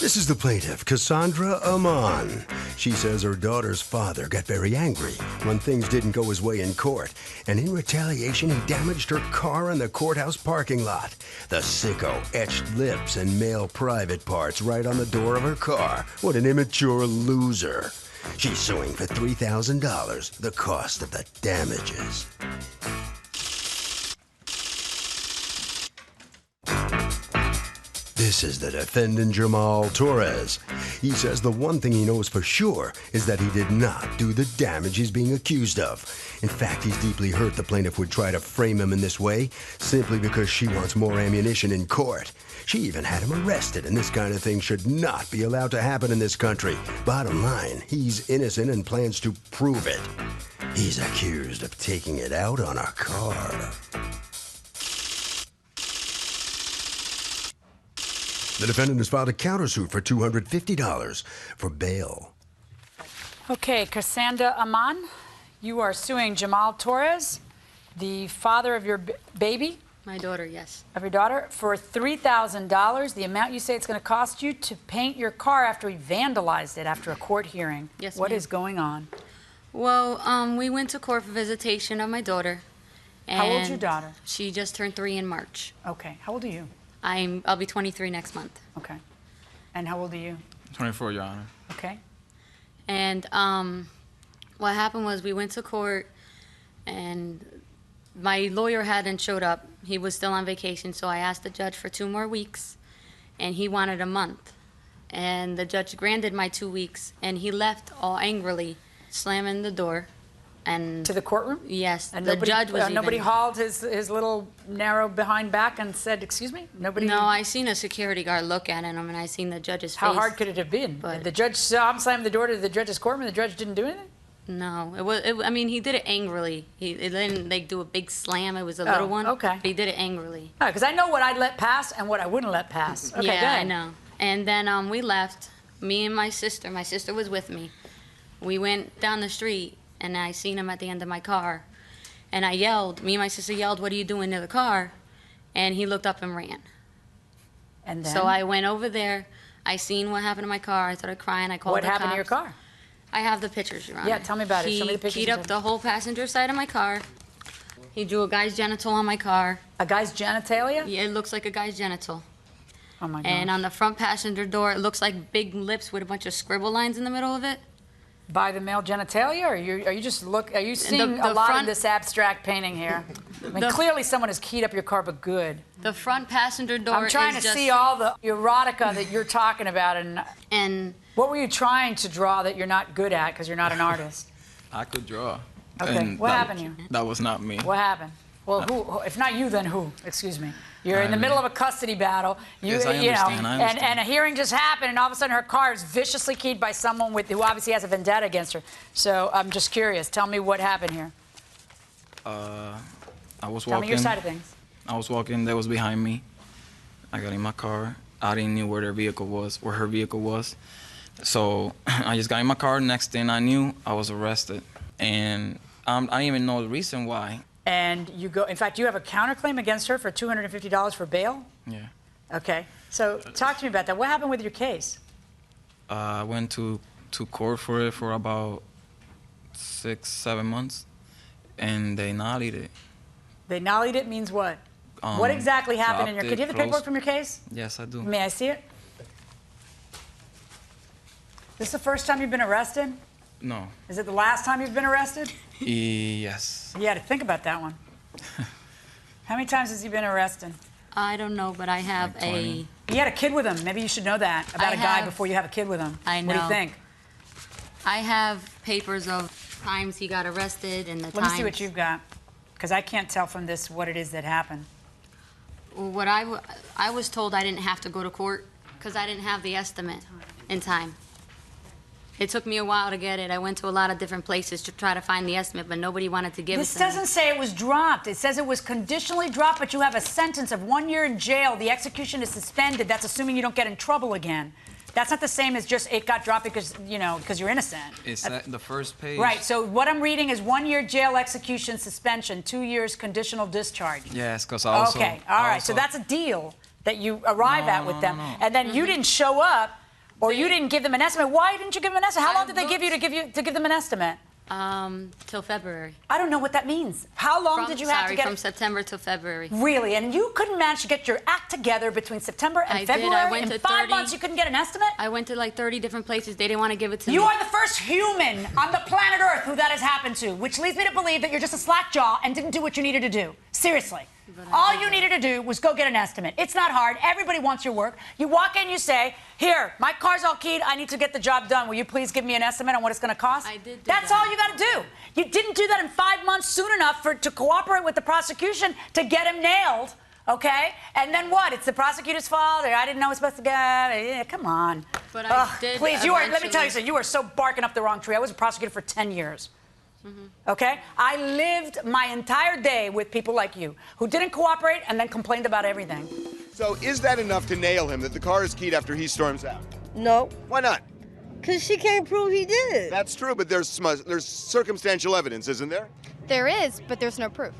This is the plaintiff, Cassandra Amon. She says her daughter's father got very angry when things didn't go his way in court, and in retaliation, he damaged her car in the courthouse parking lot. The sicko etched lips and male private parts right on the door of her car. What an immature loser. She's suing for $3,000, the cost of the damages. This is the defendant, Jamal Torres. He says the one thing he knows for sure is that he did not do the damage he's being accused of. In fact, he's deeply hurt the plaintiff would try to frame him in this way simply because she wants more ammunition in court. She even had him arrested, and this kind of thing should not be allowed to happen in this country. Bottom line, he's innocent and plans to prove it. He's accused of taking it out on a car. The defendant has filed a countersuit for $250 for bail. Okay, Cassandra Amon, you are suing Jamal Torres, the father of your baby. My daughter, yes. Of your daughter, for $3,000, the amount you say it's going to cost you to paint your car after he vandalized it after a court hearing. Yes, What ma'am. is going on? Well, we went to court for visitation of my daughter. And How old's your daughter? She just turned 3 in March. Okay. How old are you? I'll be 23 next month. Okay. And how old are you? 24, Your Honor. Okay. And what happened was we went to court, and my lawyer hadn't showed up. He was still on vacation, so I asked the judge for 2 more weeks, and he wanted a month. And the judge granted my 2 weeks, and he left all angrily, slamming the door. And To the courtroom? yes, And the nobody, judge was nobody even... hauled his little narrow behind back and said, excuse me? Nobody? No, I seen a security guard look at him, and I seen the judge's face. How hard could it have been? But- The judge saw him slam the door to the judge's courtroom and the judge didn't do anything? No, I mean, he did it angrily. It didn't like do a big slam. It was a little one. okay. He did it angrily. Because I know what I'd let pass and what I wouldn't let pass. Okay, yeah, go ahead. I know. And then we left. Me and my sister. My sister was with me. We went down the street, and I seen him at the end of my car, and I yelled. Me and my sister yelled, "What are you doing near the car?" And he looked up and ran. And then? So I went over there. I seen what happened to my car. I started crying. I called What the happened to your cops. car? I have the pictures, Your Honor. Yeah, tell me about it. Show me the pictures He keyed you up took. the whole passenger side of my car. He drew a guy's genital on my car. A guy's genitalia? Yeah, it looks like a guy's genital. Oh my God. And on the front passenger door, it looks like big lips with a bunch of scribble lines in the middle of it. By the male genitalia, or are you just are you seeing a the lot of front- this abstract painting here? I mean, The- clearly someone has keyed up your car, but good. The front passenger door I'm trying is to just... see all the erotica that you're talking about, and And what were you trying to draw that you're not good at because you're not an artist? I could draw. Okay, And what that- happened here? That was not me. What happened? Well, who? If not you, then who? Excuse me. You're in the middle of a custody battle. Yes, I understand, I understand. And a hearing just happened, and all of a sudden her car is viciously keyed by someone who obviously has a vendetta against her. So I'm just curious. Tell me what happened here. I was Tell walking. me your side of things. I was walking. They was behind me. I got in my car. I didn't know where her vehicle was. So I just got in my car. Next thing I knew, I was arrested. And I didn't even know the reason why. And you go. In fact, you have a counterclaim against her for $250 for bail. Yeah. Okay. So talk to me about that. What happened with your case? I went to court for it for about 6-7 months, and they nollied it. They nollied it means what? What exactly happened in your case? Do you have the paperwork from your case? Yes, I do. May I see it? This the first time you've been arrested? No. Is it the last time you've been arrested? Yes. You had to think about that one. How many times has he been arrested? I don't know, but I have Like 20. He had a kid with him. Maybe you should know that about a guy before you have a kid with him. I What do you know. think? I have papers of times he got arrested and the Let me see what you've got, because I can't tell from this what it is that happened. What I was told I didn't have to go to court because I didn't have the estimate in time. It took me a while to get it. I went to a lot of different places to try to find the estimate, but nobody wanted to give This it to me. doesn't say it was dropped. It says it was conditionally dropped, but you have a sentence of 1 year in jail. The execution is suspended. That's assuming you don't get in trouble again. That's not the same as just it got dropped because, you know, because you're innocent. It's at the first page. Right. So what I'm reading is 1 year jail execution suspension, 2 years conditional discharge. Yes, because I also... Okay. All right. So also- that's a deal that you arrive at with them. No. And then you didn't show up Or you didn't give them an estimate. Why didn't you give them an estimate? How long did they give you to give them an estimate? Till February. I don't know what that means. How long did you have to get? From September to February. Really? And you couldn't manage to get your act together between September and February? I went in to 5 months, you couldn't get an estimate? I went to like 30 different places. They didn't want to give it to me. You are the first human on the planet Earth who that has happened to, which leads me to believe that you're just a slack jaw and didn't do what you needed to do. Seriously. All you needed to do was go get an estimate. It's not hard. Everybody wants your work. You walk in, you say, here, my car's all keyed. I need to get the job done. Will you please give me an estimate on what it's going to cost? I did. That's all you got to do. You didn't do that in 5 months soon enough to cooperate with the prosecution to get him nailed, okay? And then what? It's the prosecutor's fault? Or I didn't know it was supposed to go? Yeah, come on. But I did. Please, let me tell you something. You are so barking up the wrong tree. I was a prosecutor for 10 years. Okay? I lived my entire day with people like you who didn't cooperate and then complained about everything. So is that enough to nail him, that the car is keyed after he storms out? No, Why not? because she can't prove he did. That's true, but there's circumstantial evidence, isn't there? There is, but there's no proof.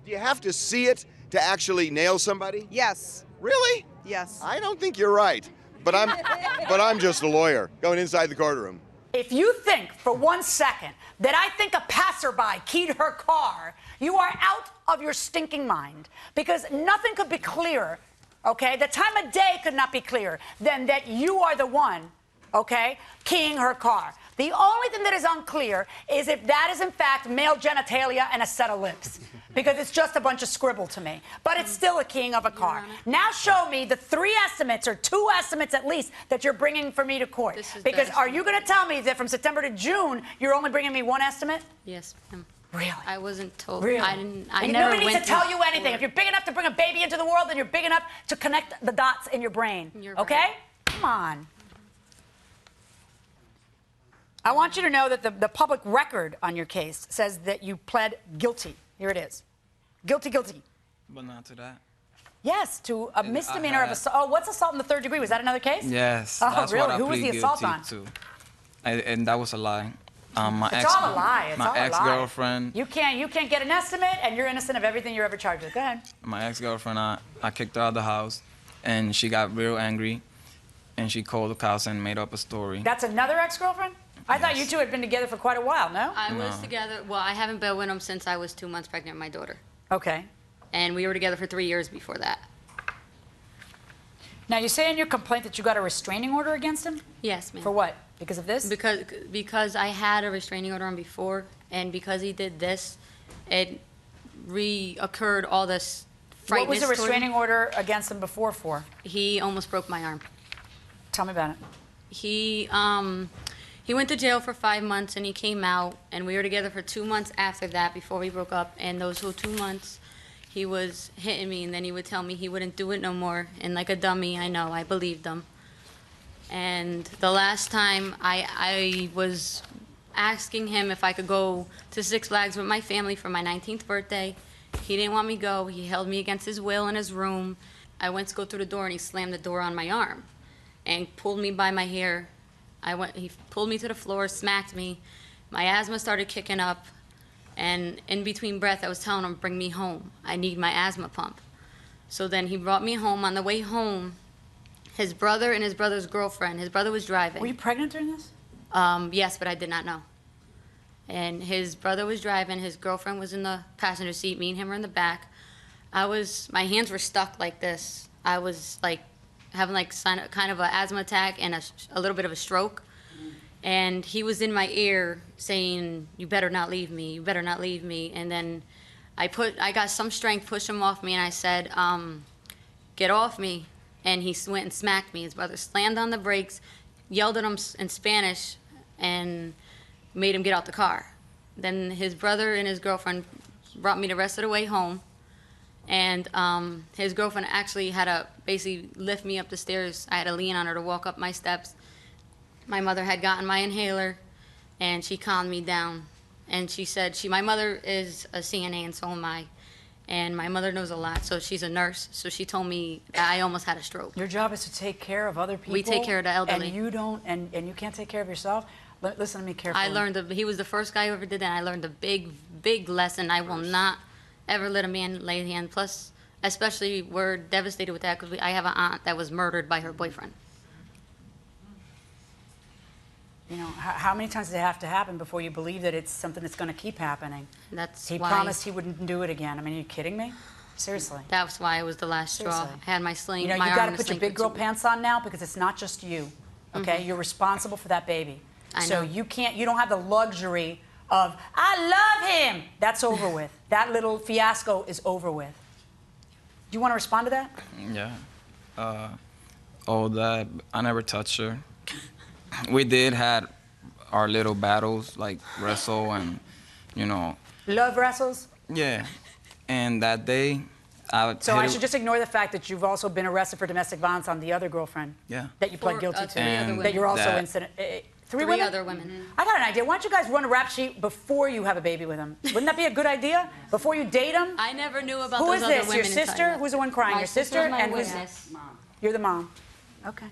Do you have to see it to actually nail somebody? Yes. Really? Yes. I don't think you're right. But I'm just a lawyer going inside the courtroom. If you think for 1 second that I think a passerby keyed her car, you are out of your stinking mind. Because nothing could be clearer, okay? The time of day could not be clearer than that you are the one, okay, keying her car. The only thing that is unclear is if that is in fact male genitalia and a set of lips. Because it's just a bunch of scribble to me. But it's still a keying of a car. Now show me the 3 estimates, or 2 estimates at least, that you're bringing for me to court. Because are you going to tell me that from September to June, you're only bringing me 1 estimate? Yes, ma'am. Really? I wasn't told. Really? I never Nobody needs went to tell you anything. If you're big enough to bring a baby into the world, then you're big enough to connect the dots in your brain. You're okay? right. Come on. I want you to know that the public record on your case says that you pled guilty. Here it is. Guilty, guilty. But not to that. Yes, to a misdemeanor of assault. Oh, what's assault in the 3rd degree? Was that another case? Yes. Oh, that's really? What I Who was the plead assault guilty on? to. And that was a lie. It's all a lie. It's all a lie. My ex-girlfriend. You can't get an estimate, and you're innocent of everything you're ever charged with. Go ahead. My ex-girlfriend, I kicked her out of the house, and she got real angry, and she called the cops and made up a story. That's another ex-girlfriend? I thought you two had been together for quite a while, no? I was together. Well, I haven't been with him since I was 2 months pregnant with my daughter. Okay. And we were together for 3 years before that. Now, you say in your complaint that you got a restraining order against him? Yes, ma'am. For what? Because of this? Because I had a restraining order on before, and because he did this, it reoccurred all this frightness. What was the toward him. restraining order against him before for? He almost broke my arm. Tell me about it. He went to jail for 5 months, and he came out, and we were together for 2 months after that before we broke up. And those whole 2 months, he was hitting me, and then he would tell me he wouldn't do it no more. And like a dummy, I know, I believed him. And the last time I was asking him if I could go to Six Flags with my family for my 19th birthday. He didn't want me to go. He held me against his will in his room. I went to go through the door, and he slammed the door on my arm and pulled me by my hair. He pulled me to the floor, smacked me. My asthma started kicking up, and in between breath, I was telling him, bring me home. I need my asthma pump. So then he brought me home. On the way home, his brother and his brother's girlfriend, his brother was driving. Were you pregnant during this? Yes, but I did not know. And his brother was driving, his girlfriend was in the passenger seat, me and him were in the back. My hands were stuck like this. I was like having like kind of an asthma attack and a little bit of a stroke. And he was in my ear saying, you better not leave me, you better not leave me. And then I got some strength, pushed him off me, and I said, get off me. And he went and smacked me. His brother slammed on the brakes, yelled at him in Spanish, and made him get out the car. Then his brother and his girlfriend brought me the rest of the way home. And his girlfriend actually had to basically lift me up the stairs. I had to lean on her to walk up my steps. My mother had gotten my inhaler, and she calmed me down. And she said, my mother is a CNA, and so am I. And my mother knows a lot, so she's a nurse. So she told me that I almost had a stroke. Your job is to take care of other people. We take care of the elderly. And you don't, and you can't take care of yourself. Listen to me carefully. I learned he was the first guy who ever did that. And I learned a big, big lesson. I will not ever let a man lay a hand. Plus, especially we're devastated with that because I have an aunt that was murdered by her boyfriend. You know, how many times does it have to happen before you believe that it's something that's going to keep happening? That's He why. promised he wouldn't do it again. I mean, are you kidding me? Seriously. That's why it was the last straw. Seriously. I had my sling. You know, my you arm got to in a put your sling big for girl 2 pants on now because it's not just you. Okay, you're responsible for that baby. I So know. you don't have the luxury of I love him. That's over with. That little fiasco is over with. Do you want to respond to that? Yeah. That I never touched her. We did had our little battles, like wrestle and, you know. Love wrestles? Yeah. And that day, So I should just ignore the fact that you've also been arrested for domestic violence on the other girlfriend. Yeah. That you pled 4 guilty to. 3 other women. That you're also That- incident. 3 3 women? other women. I got an idea. Why don't you guys run a rap sheet before you have a baby with him? Wouldn't that be a good idea? Before you date him? I never knew about Who those is other this? women. Your inside sister? that. Who's the one crying? My Your sister's sister? my And who's witness. You're the mom. Okay.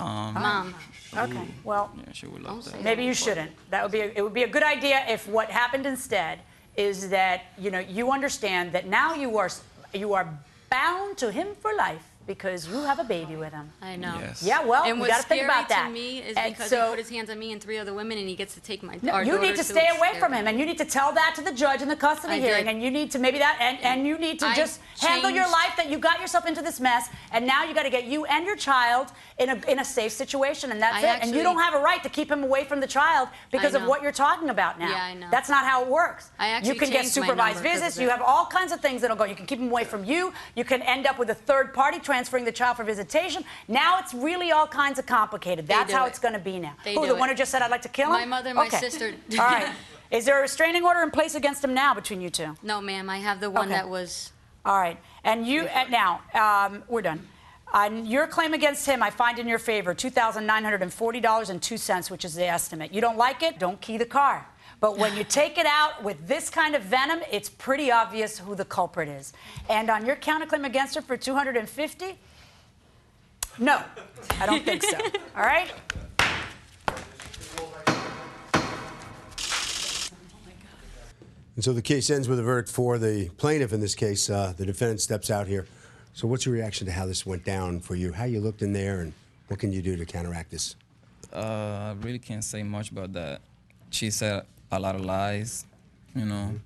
Mom. Okay. Well, Yeah, she would Don't love say that. maybe you shouldn't. It would be a good idea if what happened instead is that you understand that now you are bound to him for life because you have a baby with him. I know. Yes. Yeah, well, And you what's got to think scary about that. to me is And because so- he put his hands on me and 3 other women, and he gets to take my. No, our you daughter need to too. stay It's away scary. from him, and you need to tell that to the judge in the custody I hearing, did. and you need to and you need to I just handle your changed. life that you got yourself into this mess, and now you got to get you and your child in a safe situation, and that's I it. And you don't have a right to keep him away from the child because of know. what you're talking about now. Yeah, I know. That's not how it works. I actually you can get changed my supervised number 'cause visits. of You it. have all kinds of things that'll go. You can keep him away from you. You can end up with a third party transferring the child for visitation. Now it's really all kinds of complicated. That's do how it. it's going to be now. They Who, do the it. one who just said I'd like to kill him? My mother and my Okay. sister. All right. Is there a restraining order in place against him now between you two? No, ma'am. I have the one Okay. that was. All right. And you, now, we're done. On your claim against him, I find in your favor $2,940.02, which is the estimate. You don't like it? Don't key the car. But when you take it out with this kind of venom, it's pretty obvious who the culprit is. And on your counterclaim against her for $250, no, I don't think so. All right? And so the case ends with a verdict for the plaintiff in this case. The defendant steps out here. So what's your reaction to how this went down for you? How you looked in there, and what can you do to counteract this? I really can't say much about that. She said a lot of lies, you know.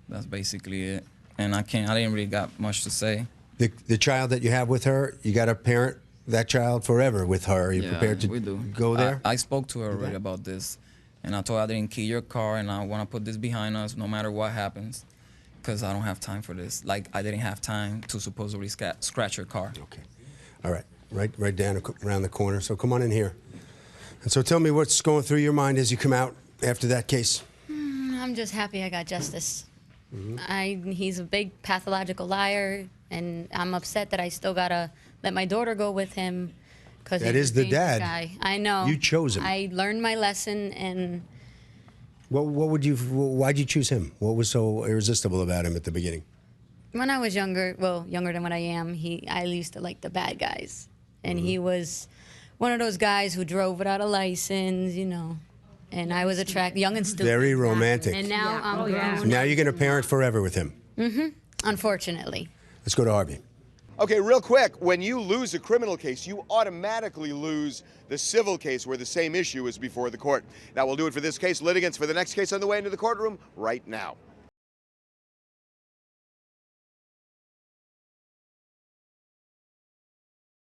That's basically it. And I didn't really got much to say. The child that you have with her, you got to parent that child forever with her. Are you prepared to we do. go there? I spoke to her already about this, and I told her I didn't key your car, and I want to put this behind us no matter what happens, because I don't have time for this. Like, I didn't have time to supposedly scratch your car. Okay. All right. Right down around the corner. So come on in here. And so tell me what's going through your mind as you come out after that case. I'm just happy I got justice. He's a big pathological liar, and I'm upset that I still gotta let my daughter go with him. Cause That he's is a the dangerous dad. guy. I know. You chose him. I learned my lesson, and Why'd you choose him? What was so irresistible about him at the beginning? when I was younger, well, younger than what I am, I used to like the bad guys, and he was one of those guys who drove without a license, you know. And I was attracted, young and stupid. Very romantic. And now I'm grown. Now you're going to parent forever with him. Unfortunately. Let's go to Harvey. Okay, real quick, when you lose a criminal case, you automatically lose the civil case where the same issue is before the court. Now, we'll do it for this case. Litigants for the next case on the way into the courtroom right now.